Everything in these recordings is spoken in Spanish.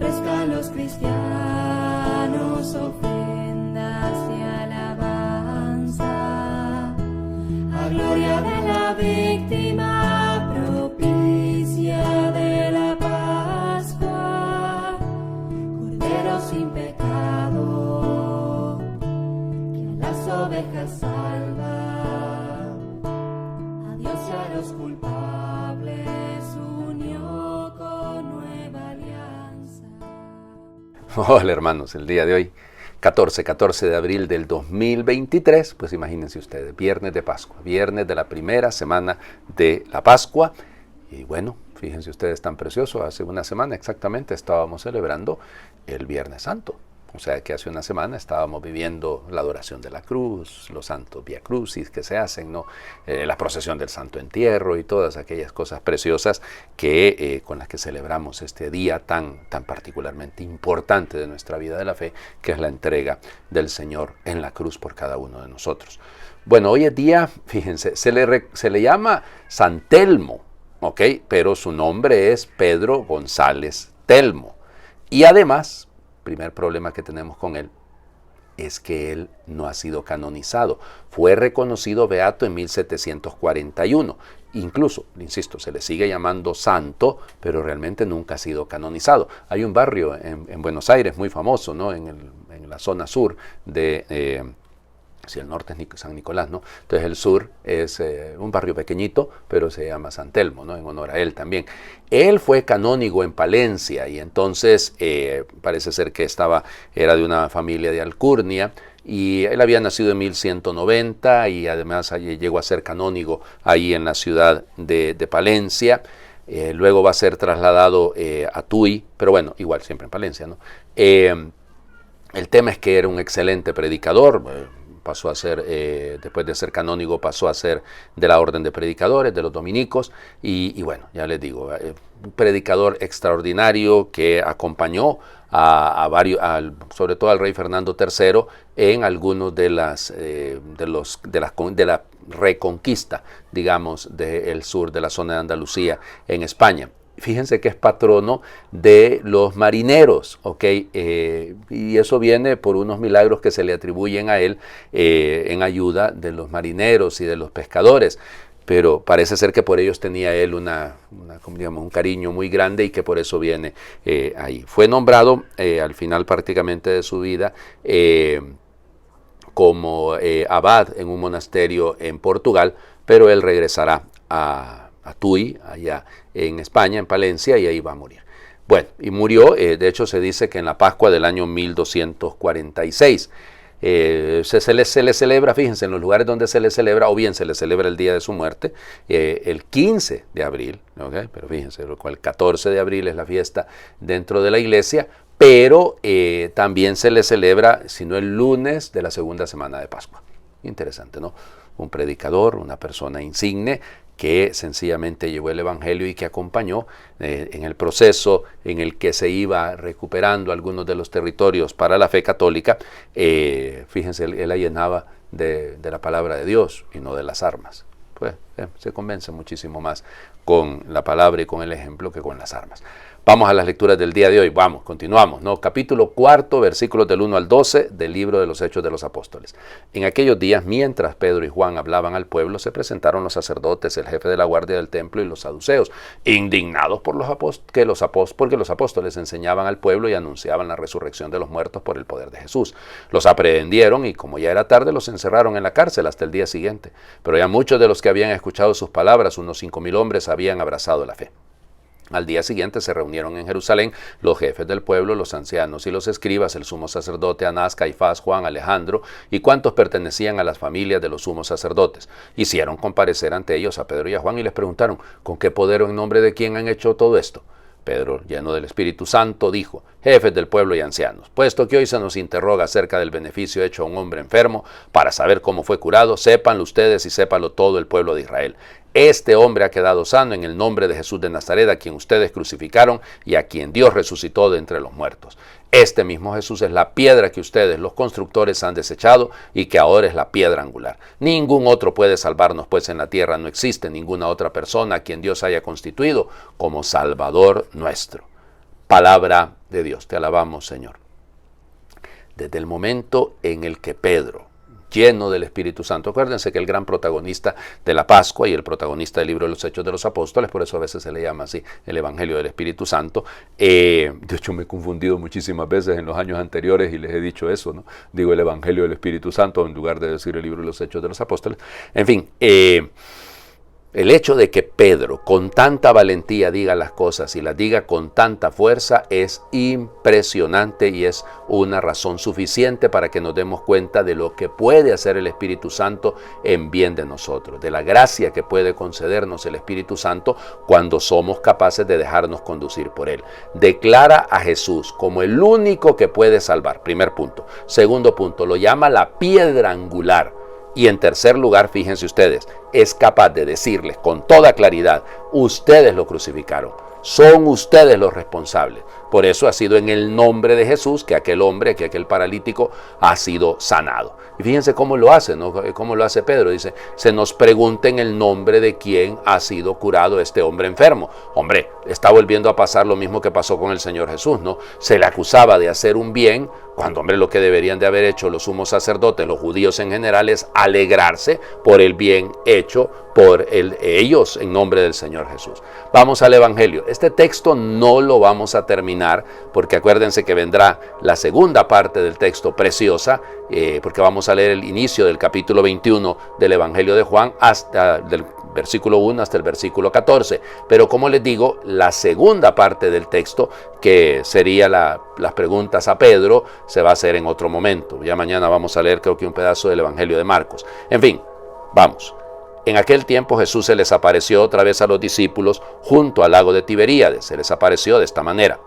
ofrezcan los cristianos ofrendas y alabanza, a gloria de la víctima propicia de la Pascua, Cordero sin pecado, que a las ovejas salva, a Dios y a los culpables unió con nueva alianza. Hola hermanos, el día de hoy, 14 de abril del 2023, pues imagínense ustedes, viernes de Pascua, viernes de la primera semana de la Pascua. Y bueno, fíjense ustedes, tan precioso, hace una semana exactamente estábamos celebrando el Viernes Santo. O sea que hace una semana estábamos viviendo la adoración de la cruz, los santos Vía Crucis que se hacen, ¿no? La procesión del Santo Entierro y todas aquellas cosas preciosas que, con las que celebramos este día tan particularmente importante de nuestra vida de la fe, que es la entrega del Señor en la cruz por cada uno de nosotros. Bueno, hoy es día, fíjense, se le llama San Telmo, ¿ok? Pero su nombre es Pedro González Telmo. Y además, primer problema que tenemos con él es que él no ha sido canonizado. Fue reconocido beato en 1741. Incluso, insisto, se le sigue llamando santo, pero realmente nunca ha sido canonizado. Hay un barrio en Buenos Aires muy famoso, ¿no? En la zona sur de... si el norte es San Nicolás, ¿no? Entonces el sur es un barrio pequeñito, pero se llama San Telmo, ¿no? En honor a él también. Él fue canónigo en Palencia y entonces parece ser que era de una familia de alcurnia y él había nacido en 1190 y además llegó a ser canónigo ahí en la ciudad de Palencia. Luego va a ser trasladado a Tuy, pero bueno, igual siempre en Palencia, ¿no? El tema es que era un excelente predicador. Pasó a ser, después de ser canónigo, pasó a ser de la orden de predicadores, de los dominicos, y bueno, ya les digo, un predicador extraordinario que acompañó a varios, sobre todo al rey Fernando III, en algunos de la reconquista, digamos, del sur de la zona de Andalucía en España. Fíjense que es patrono de los marineros, ¿ok? Y eso viene por unos milagros que se le atribuyen a él en ayuda de los marineros y de los pescadores. Pero parece ser que por ellos tenía él un cariño muy grande y que por eso viene ahí. Fue nombrado al final prácticamente de su vida como abad en un monasterio en Portugal, pero él regresará a Tuy, allá en España, en Palencia, y ahí va a morir. Bueno, y murió, de hecho se dice que en la Pascua del año 1246. Se le celebra, fíjense, en los lugares donde se le celebra, o bien se le celebra el día de su muerte, el 15 de abril, ¿okay? Pero fíjense, el 14 de abril es la fiesta dentro de la iglesia, pero también se le celebra, si no el lunes de la segunda semana de Pascua. Interesante, ¿no? Un predicador, una persona insigne, que sencillamente llevó el evangelio y que acompañó en el proceso en el que se iba recuperando algunos de los territorios para la fe católica. Fíjense, él la llenaba de la palabra de Dios y no de las armas. Pues se convence muchísimo más con la palabra y con el ejemplo que con las armas. Vamos a las lecturas del día de hoy. Vamos, continuamos, ¿no? Capítulo 4, versículos del 1 al 12 del libro de los Hechos de los Apóstoles. En aquellos días, mientras Pedro y Juan hablaban al pueblo, se presentaron los sacerdotes, el jefe de la guardia del templo y los saduceos, indignados porque los apóstoles enseñaban al pueblo y anunciaban la resurrección de los muertos por el poder de Jesús. Los aprehendieron y, como ya era tarde, los encerraron en la cárcel hasta el día siguiente. Pero ya muchos de los que habían escuchado sus palabras, unos 5,000 hombres, habían abrazado la fe. Al día siguiente se reunieron en Jerusalén los jefes del pueblo, los ancianos y los escribas, el sumo sacerdote Anás, Caifás, Juan, Alejandro y cuantos pertenecían a las familias de los sumos sacerdotes. Hicieron comparecer ante ellos a Pedro y a Juan y les preguntaron: ¿con qué poder o en nombre de quién han hecho todo esto? Pedro, lleno del Espíritu Santo, dijo: jefes del pueblo y ancianos, puesto que hoy se nos interroga acerca del beneficio hecho a un hombre enfermo, para saber cómo fue curado, sépanlo ustedes y sépalo todo el pueblo de Israel. Este hombre ha quedado sano en el nombre de Jesús de Nazaret, a quien ustedes crucificaron y a quien Dios resucitó de entre los muertos. Este mismo Jesús es la piedra que ustedes, los constructores, han desechado y que ahora es la piedra angular. Ningún otro puede salvarnos, pues en la tierra no existe ninguna otra persona a quien Dios haya constituido como Salvador nuestro. palabra de Dios. Te alabamos, Señor. Desde el momento en el que Pedro, lleno del Espíritu Santo, acuérdense que el gran protagonista de la Pascua y el protagonista del libro de los Hechos de los Apóstoles, por eso a veces se le llama así el Evangelio del Espíritu Santo. De hecho me he confundido muchísimas veces en los años anteriores y les he dicho eso, ¿no? Digo el Evangelio del Espíritu Santo en lugar de decir el libro de los Hechos de los Apóstoles. En fin, el hecho de que Pedro con tanta valentía diga las cosas y las diga con tanta fuerza es impresionante y es una razón suficiente para que nos demos cuenta de lo que puede hacer el Espíritu Santo en bien de nosotros, de la gracia que puede concedernos el Espíritu Santo cuando somos capaces de dejarnos conducir por Él. Declara a Jesús como el único que puede salvar, primer punto. Segundo punto, lo llama la piedra angular. Y en tercer lugar, fíjense ustedes, es capaz de decirles con toda claridad, ustedes lo crucificaron, son ustedes los responsables. Por eso ha sido en el nombre de Jesús que aquel hombre, que aquel paralítico ha sido sanado. Y fíjense cómo lo hace, ¿no? Cómo lo hace Pedro. Dice, se nos pregunta en el nombre de quién ha sido curado este hombre enfermo. Hombre, está volviendo a pasar lo mismo que pasó con el Señor Jesús, ¿no? Se le acusaba de hacer un bien, cuando, hombre, lo que deberían de haber hecho los sumos sacerdotes, los judíos en general, es alegrarse por el bien hecho por ellos en nombre del Señor Jesús. Vamos al Evangelio. Este texto no lo vamos a terminar porque acuérdense que vendrá la segunda parte del texto preciosa, porque vamos a leer el inicio del capítulo 21 del Evangelio de Juan hasta del versículo 1 hasta el versículo 14. Pero como les digo, la segunda parte del texto, que sería las preguntas a Pedro, se va a hacer en otro momento. Ya mañana vamos a leer creo que un pedazo del Evangelio de Marcos. En fin, vamos. En aquel tiempo Jesús se les apareció otra vez a los discípulos junto al lago de Tiberíades. Se les apareció de esta manera.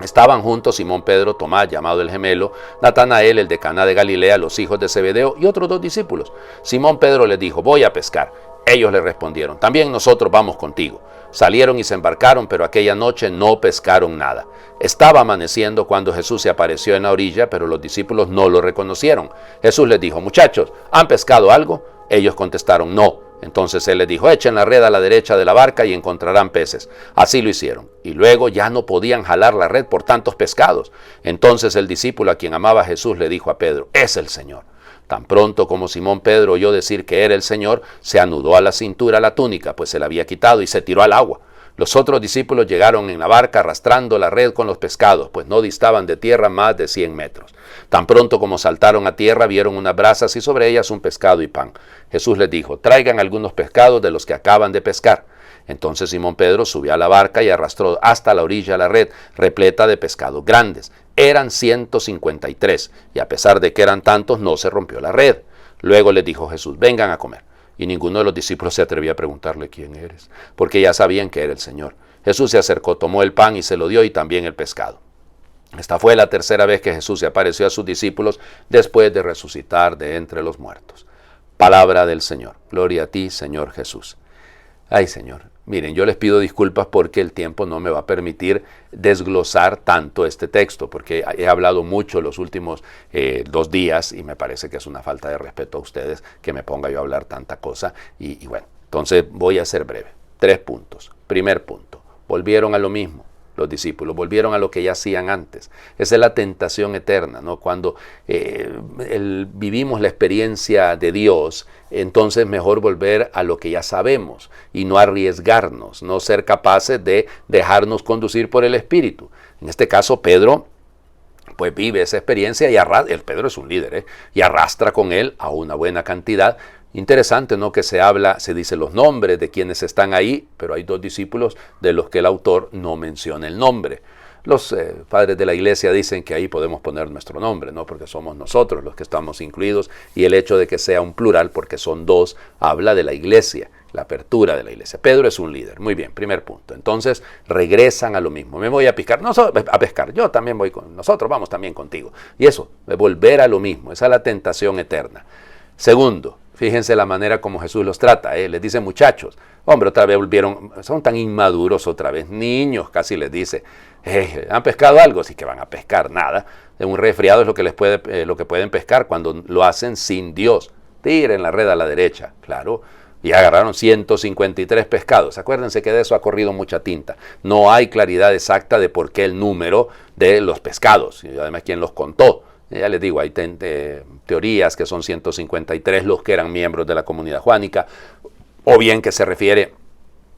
Estaban juntos Simón Pedro, Tomás, llamado el gemelo, Natanael, el de Caná de Galilea, los hijos de Zebedeo y otros 2 discípulos. Simón Pedro les dijo, voy a pescar. Ellos le respondieron, también nosotros vamos contigo. Salieron y se embarcaron, pero aquella noche no pescaron nada. Estaba amaneciendo cuando Jesús se apareció en la orilla, pero los discípulos no lo reconocieron. Jesús les dijo, muchachos, ¿han pescado algo? Ellos contestaron, no. Entonces él les dijo, echen la red a la derecha de la barca y encontrarán peces. Así lo hicieron. Y luego ya no podían jalar la red por tantos pescados. Entonces el discípulo a quien amaba a Jesús le dijo a Pedro, es el Señor. Tan pronto como Simón Pedro oyó decir que era el Señor, se anudó a la cintura la túnica, pues se la había quitado, y se tiró al agua. Los otros discípulos llegaron en la barca arrastrando la red con los pescados, pues no distaban de tierra más de 100 metros. Tan pronto como saltaron a tierra, vieron unas brasas y sobre ellas un pescado y pan. Jesús les dijo, traigan algunos pescados de los que acaban de pescar. Entonces Simón Pedro subió a la barca y arrastró hasta la orilla la red, repleta de pescados grandes. Eran 153, y a pesar de que eran tantos, no se rompió la red. Luego les dijo Jesús, vengan a comer. Y ninguno de los discípulos se atrevía a preguntarle, ¿quién eres? Porque ya sabían que era el Señor. Jesús se acercó, tomó el pan y se lo dio, y también el pescado. Esta fue la tercera vez que Jesús se apareció a sus discípulos después de resucitar de entre los muertos. Palabra del Señor. Gloria a ti, Señor Jesús. Ay, Señor. Miren, yo les pido disculpas porque el tiempo no me va a permitir desglosar tanto este texto, porque he hablado mucho los últimos 2 días y me parece que es una falta de respeto a ustedes que me ponga yo a hablar tanta cosa. Y bueno, entonces voy a ser breve. 3 puntos. Primer punto, volvieron a lo mismo. Los discípulos volvieron a lo que ya hacían antes. Esa es la tentación eterna, ¿no? Cuando vivimos la experiencia de Dios, entonces mejor volver a lo que ya sabemos y no arriesgarnos, no ser capaces de dejarnos conducir por el Espíritu. En este caso, Pedro pues vive esa experiencia y Pedro es un líder, y arrastra con él a una buena cantidad. Interesante, ¿no? Que se dice los nombres de quienes están ahí, pero hay 2 discípulos de los que el autor no menciona el nombre. Los padres de la iglesia dicen que ahí podemos poner nuestro nombre, ¿no? Porque somos nosotros los que estamos incluidos, y el hecho de que sea un plural, porque son 2, habla de la iglesia, la apertura de la iglesia. Pedro es un líder. Muy bien, primer punto. Entonces regresan a lo mismo. Me voy a pescar. No, a pescar. Yo también voy nosotros vamos también contigo. Y eso, de volver a lo mismo. Esa es la tentación eterna. Segundo, fíjense la manera como Jesús los trata. Les dice, muchachos, hombre, otra vez volvieron, son tan inmaduros otra vez, niños casi les dice, ¿han pescado algo? Sí, que van a pescar nada. Un resfriado es lo que pueden pescar cuando lo hacen sin Dios. Tiren la red a la derecha, claro. y agarraron 153 pescados. Acuérdense que de eso ha corrido mucha tinta. No hay claridad exacta de por qué el número de los pescados, y además quién los contó. Ya les digo, hay teorías que son 153 los que eran miembros de la comunidad juánica, o bien que se refiere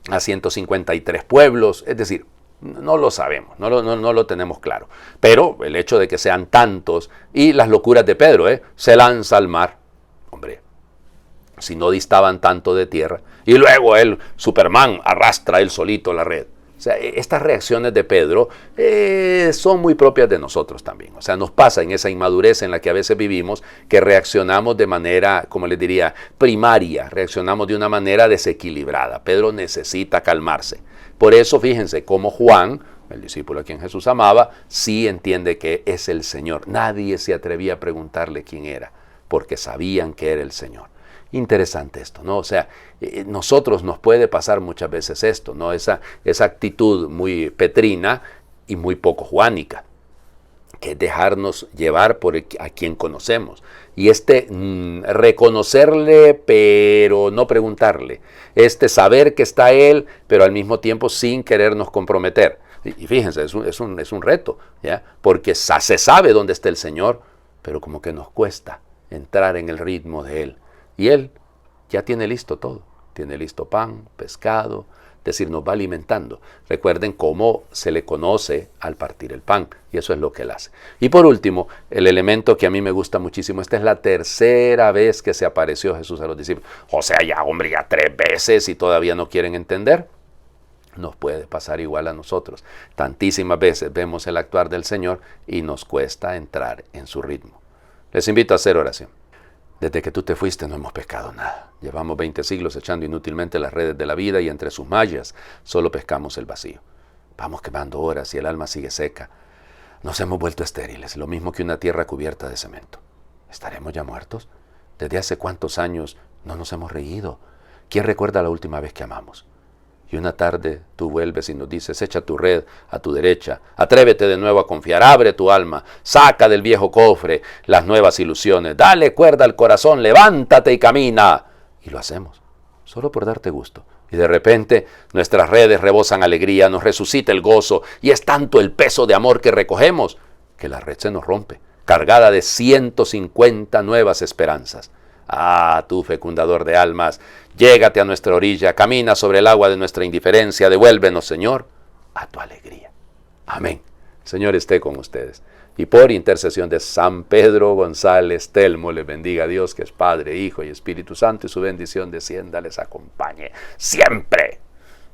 a 153 pueblos, es decir, no lo sabemos, no lo tenemos claro. Pero el hecho de que sean tantos y las locuras de Pedro, se lanza al mar, hombre, si no distaban tanto de tierra, y luego él, Superman, arrastra él solito la red. O sea, estas reacciones de Pedro son muy propias de nosotros también. O sea, nos pasa en esa inmadurez en la que a veces vivimos, que reaccionamos de manera, como les diría, primaria, reaccionamos de una manera desequilibrada. Pedro necesita calmarse. Por eso, fíjense, como Juan, el discípulo a quien Jesús amaba, sí entiende que es el Señor. Nadie se atrevía a preguntarle quién era, porque sabían que era el Señor. Interesante esto, ¿no? O sea, nosotros nos puede pasar muchas veces esto, ¿no? Esa actitud muy petrina y muy poco juánica, que es dejarnos llevar por a quien conocemos. Y reconocerle, pero no preguntarle. Saber que está Él, pero al mismo tiempo sin querernos comprometer. Y fíjense, es un reto, ¿ya? Porque se sabe dónde está el Señor, pero como que nos cuesta entrar en el ritmo de Él. Y Él ya tiene listo todo. Tiene listo pan, pescado, es decir, nos va alimentando. Recuerden cómo se le conoce al partir el pan, y eso es lo que Él hace. Y por último, el elemento que a mí me gusta muchísimo, esta es la tercera vez que se apareció Jesús a los discípulos. O sea, ya, hombre, ya 3 veces y todavía no quieren entender. Nos puede pasar igual a nosotros. Tantísimas veces vemos el actuar del Señor y nos cuesta entrar en su ritmo. Les invito a hacer oración. Desde que tú te fuiste no hemos pescado nada. Llevamos 20 siglos echando inútilmente las redes de la vida y entre sus mallas solo pescamos el vacío. Vamos quemando horas y el alma sigue seca. Nos hemos vuelto estériles, lo mismo que una tierra cubierta de cemento. ¿Estaremos ya muertos? ¿Desde hace cuántos años no nos hemos reído? ¿Quién recuerda la última vez que amamos? Y una tarde tú vuelves y nos dices, echa tu red a tu derecha, atrévete de nuevo a confiar, abre tu alma, saca del viejo cofre las nuevas ilusiones, dale cuerda al corazón, levántate y camina. Y lo hacemos, solo por darte gusto. Y de repente nuestras redes rebosan alegría, nos resucita el gozo, y es tanto el peso de amor que recogemos, que la red se nos rompe, cargada de 150 nuevas esperanzas. Ah, tú fecundador de almas, llégate a nuestra orilla, camina sobre el agua de nuestra indiferencia, devuélvenos, Señor, a tu alegría. Amén. Señor esté con ustedes. Y por intercesión de San Pedro González Telmo, les bendiga a Dios, que es Padre, Hijo y Espíritu Santo, y su bendición descienda, les acompañe siempre.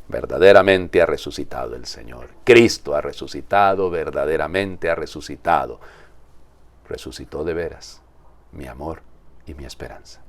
Verdaderamente ha resucitado el Señor. Cristo ha resucitado, verdaderamente ha resucitado. Resucitó de veras, mi amor y mi esperanza.